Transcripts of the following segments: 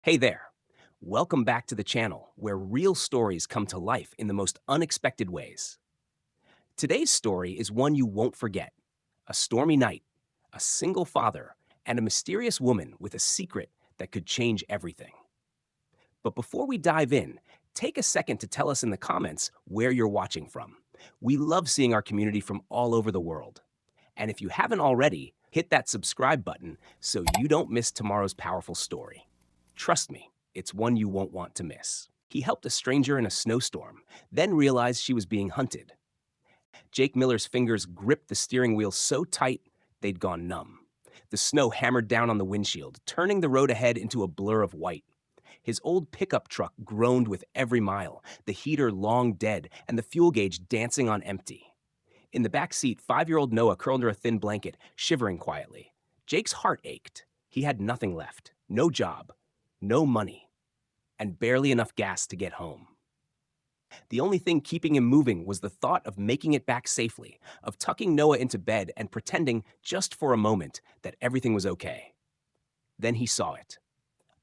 Hey there. Welcome back to the channel where real stories come to life in the most unexpected ways. Today's story is one you won't forget: a stormy night, a single father, and a mysterious woman with a secret that could change everything. But before we dive in, take a second to tell us in the comments where you're watching from. We love seeing our community from all over the world. And if you haven't already, hit that subscribe button so you don't miss tomorrow's powerful story. Trust me, it's one you won't want to miss. He helped a stranger in a snowstorm, then realized she was being hunted. Jake Miller's fingers gripped the steering wheel so tight they'd gone numb. The snow hammered down on the windshield, turning the road ahead into a blur of white. His old pickup truck groaned with every mile, the heater long dead and the fuel gauge dancing on empty. In the back seat, 5-year-old Noah curled under a thin blanket, shivering quietly. Jake's heart ached. He had nothing left: no job, no money, and barely enough gas to get home. The only thing keeping him moving was the thought of making it back safely, of tucking Noah into bed and pretending, just for a moment, that everything was okay. Then he saw it.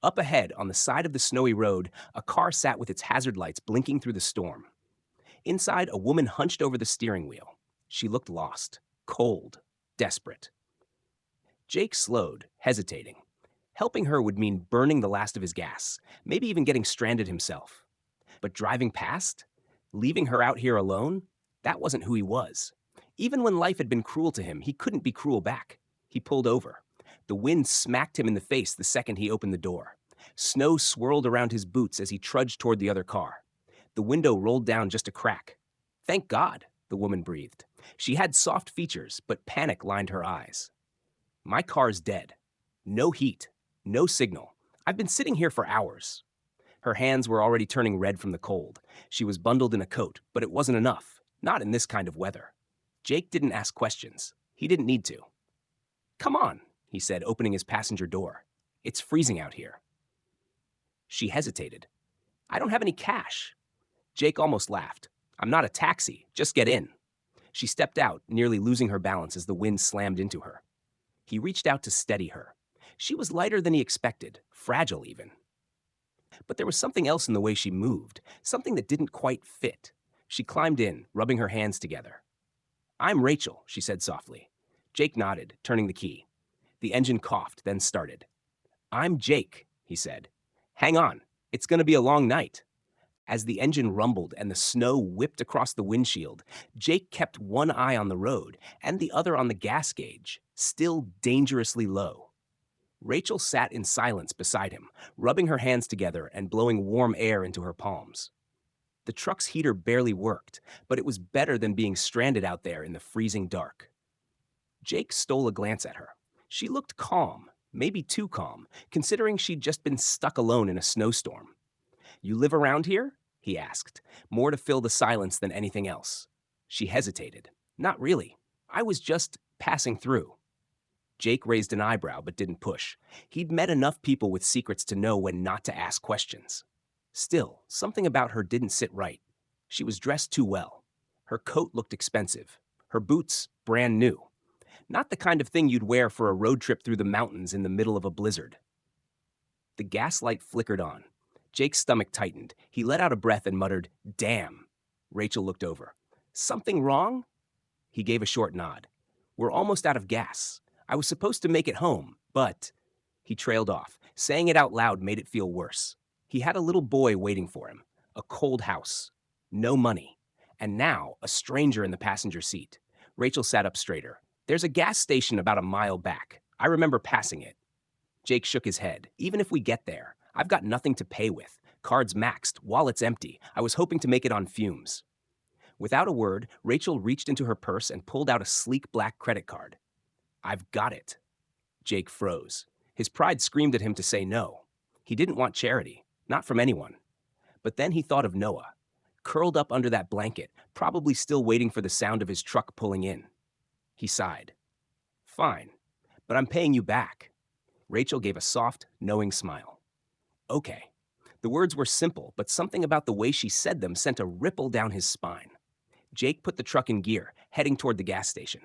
Up ahead, on the side of the snowy road, a car sat with its hazard lights blinking through the storm. Inside, a woman hunched over the steering wheel. She looked lost, cold, desperate. Jake slowed, hesitating. Helping her would mean burning the last of his gas, maybe even getting stranded himself. But driving past? Leaving her out here alone? That wasn't who he was. Even when life had been cruel to him, he couldn't be cruel back. He pulled over. The wind smacked him in the face the second he opened the door. Snow swirled around his boots as he trudged toward the other car. The window rolled down just a crack. Thank God, the woman breathed. She had soft features, but panic lined her eyes. My car's dead. No heat. No signal. I've been sitting here for hours. Her hands were already turning red from the cold. She was bundled in a coat, but it wasn't enough. Not in this kind of weather. Jake didn't ask questions. He didn't need to. Come on, he said, opening his passenger door. It's freezing out here. She hesitated. I don't have any cash. Jake almost laughed. I'm not a taxi. Just get in. She stepped out, nearly losing her balance as the wind slammed into her. He reached out to steady her. She was lighter than he expected, fragile even. But there was something else in the way she moved, something that didn't quite fit. She climbed in, rubbing her hands together. I'm Rachel, she said softly. Jake nodded, turning the key. The engine coughed, then started. I'm Jake, he said. Hang on, it's going to be a long night. As the engine rumbled and the snow whipped across the windshield, Jake kept one eye on the road and the other on the gas gauge, still dangerously low. Rachel sat in silence beside him, rubbing her hands together and blowing warm air into her palms. The truck's heater barely worked, but it was better than being stranded out there in the freezing dark. Jake stole a glance at her. She looked calm, maybe too calm, considering she'd just been stuck alone in a snowstorm. You live around here? He asked, more to fill the silence than anything else. She hesitated. Not really. I was just passing through. Jake raised an eyebrow but didn't push. He'd met enough people with secrets to know when not to ask questions. Still, something about her didn't sit right. She was dressed too well. Her coat looked expensive. Her boots, brand new. Not the kind of thing you'd wear for a road trip through the mountains in the middle of a blizzard. The gaslight flickered on. Jake's stomach tightened. He let out a breath and muttered, "Damn." Rachel looked over. Something wrong? He gave a short nod. We're almost out of gas. I was supposed to make it home, but... He trailed off. Saying it out loud made it feel worse. He had a little boy waiting for him. A cold house. No money. And now, a stranger in the passenger seat. Rachel sat up straighter. There's a gas station about a mile back. I remember passing it. Jake shook his head. Even if we get there, I've got nothing to pay with. Cards maxed, wallet's empty. I was hoping to make it on fumes. Without a word, Rachel reached into her purse and pulled out a sleek black credit card. I've got it. Jake froze. His pride screamed at him to say no. He didn't want charity, not from anyone. But then he thought of Noah, curled up under that blanket, probably still waiting for the sound of his truck pulling in. He sighed. Fine, but I'm paying you back. Rachel gave a soft, knowing smile. Okay. The words were simple, but something about the way she said them sent a ripple down his spine. Jake put the truck in gear, heading toward the gas station.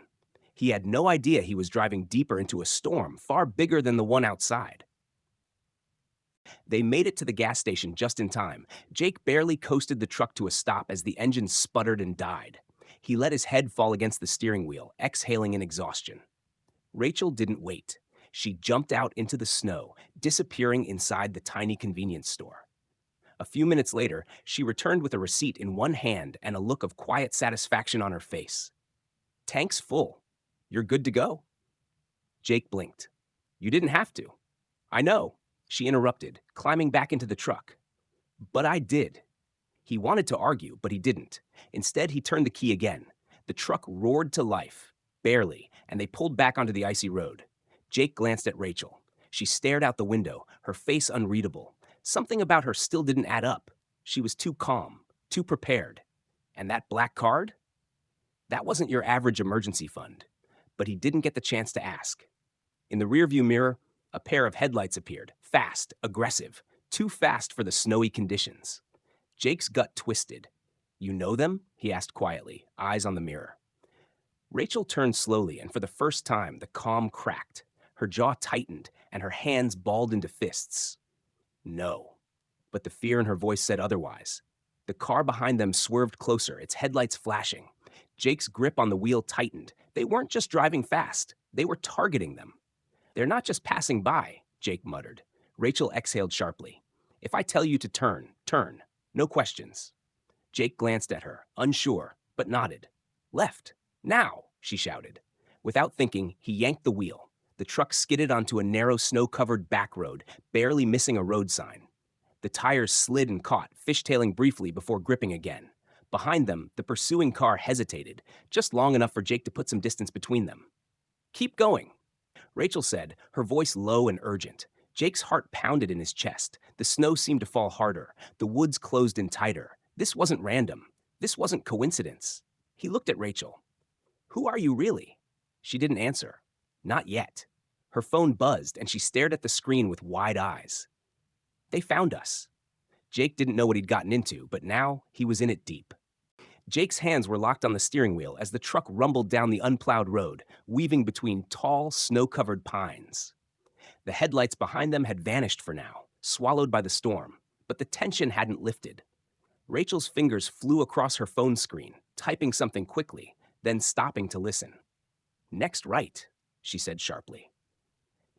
He had no idea he was driving deeper into a storm far bigger than the one outside. They made it to the gas station just in time. Jake barely coasted the truck to a stop as the engine sputtered and died. He let his head fall against the steering wheel, exhaling in exhaustion. Rachel didn't wait. She jumped out into the snow, disappearing inside the tiny convenience store. A few minutes later, she returned with a receipt in one hand and a look of quiet satisfaction on her face. "Tank's full. You're good to go." Jake blinked. "You didn't have to." "I know," she interrupted, climbing back into the truck. "But I did." He wanted to argue, but he didn't. Instead, he turned the key again. The truck roared to life, barely, and they pulled back onto the icy road. Jake glanced at Rachel. She stared out the window, her face unreadable. Something about her still didn't add up. She was too calm, too prepared. And that black card? That wasn't your average emergency fund. But he didn't get the chance to ask. In the rearview mirror, a pair of headlights appeared, fast, aggressive, too fast for the snowy conditions. Jake's gut twisted. "You know them?" he asked quietly, eyes on the mirror. Rachel turned slowly, and for the first time, the calm cracked. Her jaw tightened, and her hands balled into fists. "No." But the fear in her voice said otherwise. The car behind them swerved closer, its headlights flashing. Jake's grip on the wheel tightened. They weren't just driving fast, they were targeting them. "They're not just passing by," Jake muttered. Rachel exhaled sharply. "If I tell you to turn, turn. No questions." Jake glanced at her, unsure, but nodded. "Left. Now," she shouted. Without thinking, he yanked the wheel. The truck skidded onto a narrow snow-covered back road, barely missing a road sign. The tires slid and caught, fishtailing briefly before gripping again. Behind them, the pursuing car hesitated, just long enough for Jake to put some distance between them. "Keep going," Rachel said, her voice low and urgent. Jake's heart pounded in his chest. The snow seemed to fall harder. The woods closed in tighter. This wasn't random. This wasn't coincidence. He looked at Rachel. "Who are you really?" She didn't answer. Not yet. Her phone buzzed, and she stared at the screen with wide eyes. "They found us." Jake didn't know what he'd gotten into, but now he was in it deep. Jake's hands were locked on the steering wheel as the truck rumbled down the unplowed road, weaving between tall, snow-covered pines. The headlights behind them had vanished for now, swallowed by the storm, but the tension hadn't lifted. Rachel's fingers flew across her phone screen, typing something quickly, then stopping to listen. "Next right," she said sharply.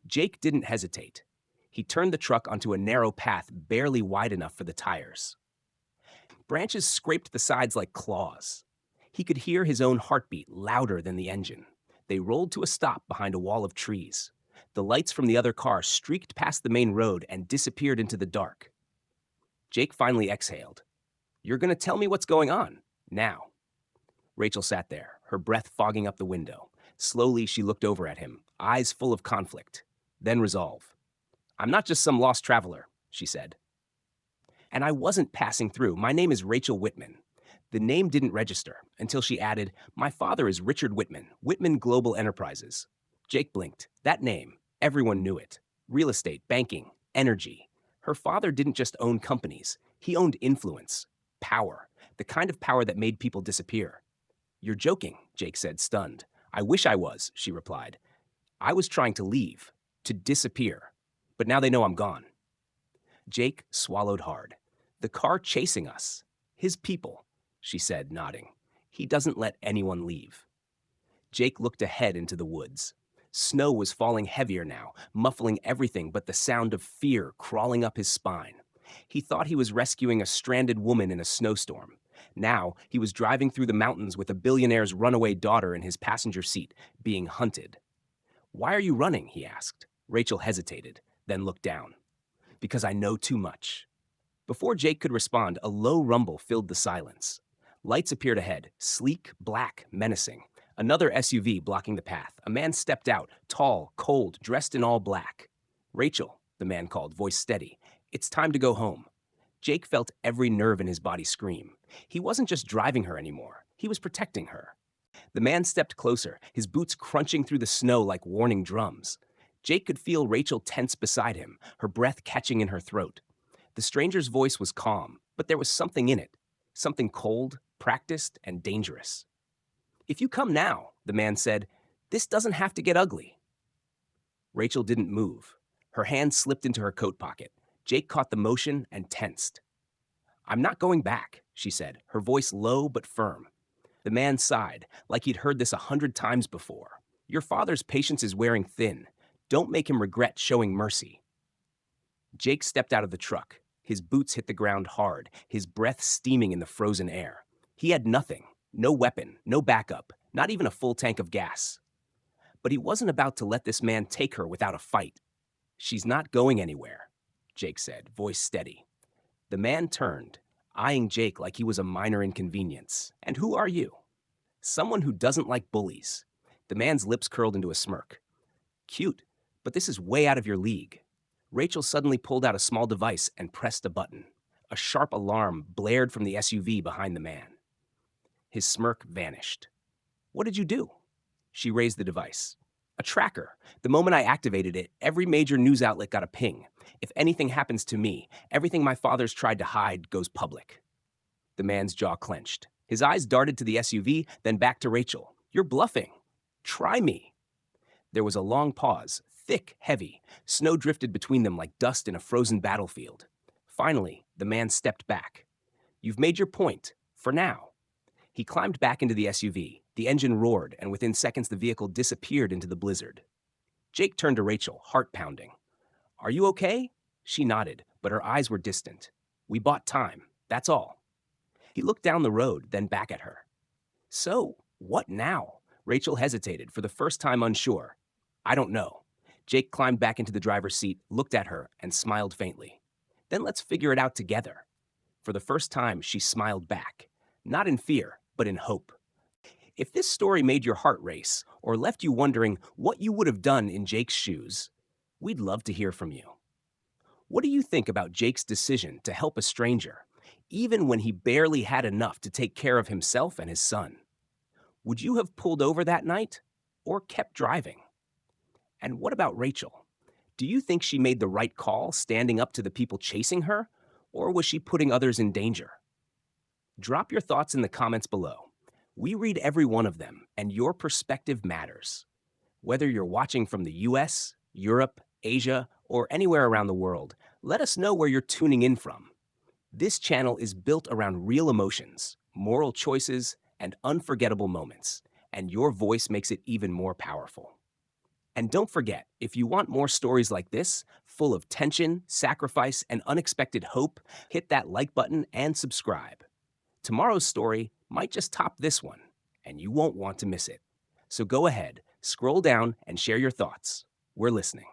Jake didn't hesitate. He turned the truck onto a narrow path barely wide enough for the tires. Branches scraped the sides like claws. He could hear his own heartbeat louder than the engine. They rolled to a stop behind a wall of trees. The lights from the other car streaked past the main road and disappeared into the dark. Jake finally exhaled. "You're going to tell me what's going on, now." Rachel sat there, her breath fogging up the window. Slowly, she looked over at him, eyes full of conflict, then resolve. "I'm not just some lost traveler," she said. "And I wasn't passing through. My name is Rachel Whitman." The name didn't register until she added, "My father is Richard Whitman, Whitman Global Enterprises." Jake blinked. That name, everyone knew it. Real estate, banking, energy. Her father didn't just own companies. He owned influence, power, the kind of power that made people disappear. "You're joking," Jake said, stunned. "I wish I was," she replied. "I was trying to leave, to disappear. But now they know I'm gone." Jake swallowed hard. "The car chasing us. His people," she said, nodding. "He doesn't let anyone leave." Jake looked ahead into the woods. Snow was falling heavier now, muffling everything but the sound of fear crawling up his spine. He thought he was rescuing a stranded woman in a snowstorm. Now, he was driving through the mountains with a billionaire's runaway daughter in his passenger seat, being hunted. "Why are you running?" he asked. Rachel hesitated, then looked down. "Because I know too much." Before Jake could respond, a low rumble filled the silence. Lights appeared ahead, sleek, black, menacing. Another SUV blocking the path. A man stepped out, tall, cold, dressed in all black. "Rachel," the man called, voice steady. "It's time to go home." Jake felt every nerve in his body scream. He wasn't just driving her anymore. He was protecting her. The man stepped closer, his boots crunching through the snow like warning drums. Jake could feel Rachel tense beside him, her breath catching in her throat. The stranger's voice was calm, but there was something in it. Something cold, practiced, and dangerous. "If you come now," the man said, "this doesn't have to get ugly." Rachel didn't move. Her hand slipped into her coat pocket. Jake caught the motion and tensed. I'm not going back, she said, her voice low but firm. The man sighed, like he'd heard this 100 times before. Your father's patience is wearing thin. Don't make him regret showing mercy. Jake stepped out of the truck. His boots hit the ground hard, his breath steaming in the frozen air. He had nothing, no weapon, no backup, not even a full tank of gas. But he wasn't about to let this man take her without a fight. She's not going anywhere, Jake said, voice steady. The man turned, eyeing Jake like he was a minor inconvenience. And who are you? Someone who doesn't like bullies. The man's lips curled into a smirk. Cute, but this is way out of your league. Rachel suddenly pulled out a small device and pressed a button. A sharp alarm blared from the SUV behind the man. His smirk vanished. What did you do? She raised the device. A tracker. The moment I activated it, every major news outlet got a ping. If anything happens to me, everything my father's tried to hide goes public. The man's jaw clenched. His eyes darted to the SUV, then back to Rachel. You're bluffing. Try me. There was a long pause, thick, heavy. Snow drifted between them like dust in a frozen battlefield. Finally, the man stepped back. You've made your point, for now. He climbed back into the SUV. The engine roared, and within seconds the vehicle disappeared into the blizzard. Jake turned to Rachel, heart pounding. Are you okay? She nodded, but her eyes were distant. We bought time, that's all. He looked down the road, then back at her. So, what now? Rachel hesitated, for the first time unsure. I don't know. Jake climbed back into the driver's seat, looked at her, and smiled faintly. Then let's figure it out together. For the first time, she smiled back. Not in fear, but in hope. If this story made your heart race, or left you wondering what you would have done in Jake's shoes, we'd love to hear from you. What do you think about Jake's decision to help a stranger, even when he barely had enough to take care of himself and his son? Would you have pulled over that night, or kept driving? And what about Rachel? Do you think she made the right call standing up to the people chasing her, or was she putting others in danger? Drop your thoughts in the comments below. We read every one of them, and your perspective matters. Whether you're watching from the US, Europe, Asia, or anywhere around the world, let us know where you're tuning in from. This channel is built around real emotions, moral choices, and unforgettable moments, and your voice makes it even more powerful. And don't forget, if you want more stories like this, full of tension, sacrifice, and unexpected hope, hit that like button and subscribe. Tomorrow's story might just top this one, and you won't want to miss it. So go ahead, scroll down, and share your thoughts. We're listening.